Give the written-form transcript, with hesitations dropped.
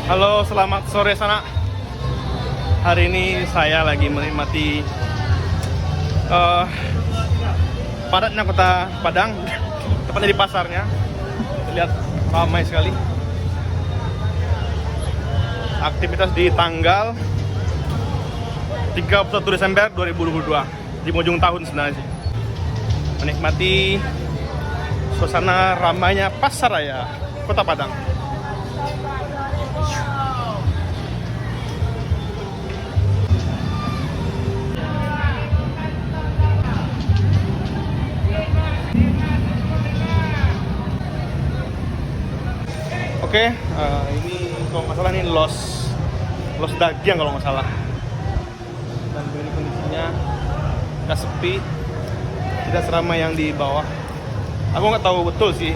Halo, selamat sore sana. Hari ini saya lagi menikmati padatnya kota Padang, tepatnya di pasarnya. Lihat ramai sekali. Aktivitas di tanggal 31 Desember 2022, di ujung tahun sebenarnya sih. Menikmati suasana ramainya pasar raya Kota Padang. Oke, ini kalau nggak salah ini los daging kalau nggak salah. Dan begini kondisinya, nggak sepi, tidak seramai yang di bawah. Aku nggak tahu betul sih,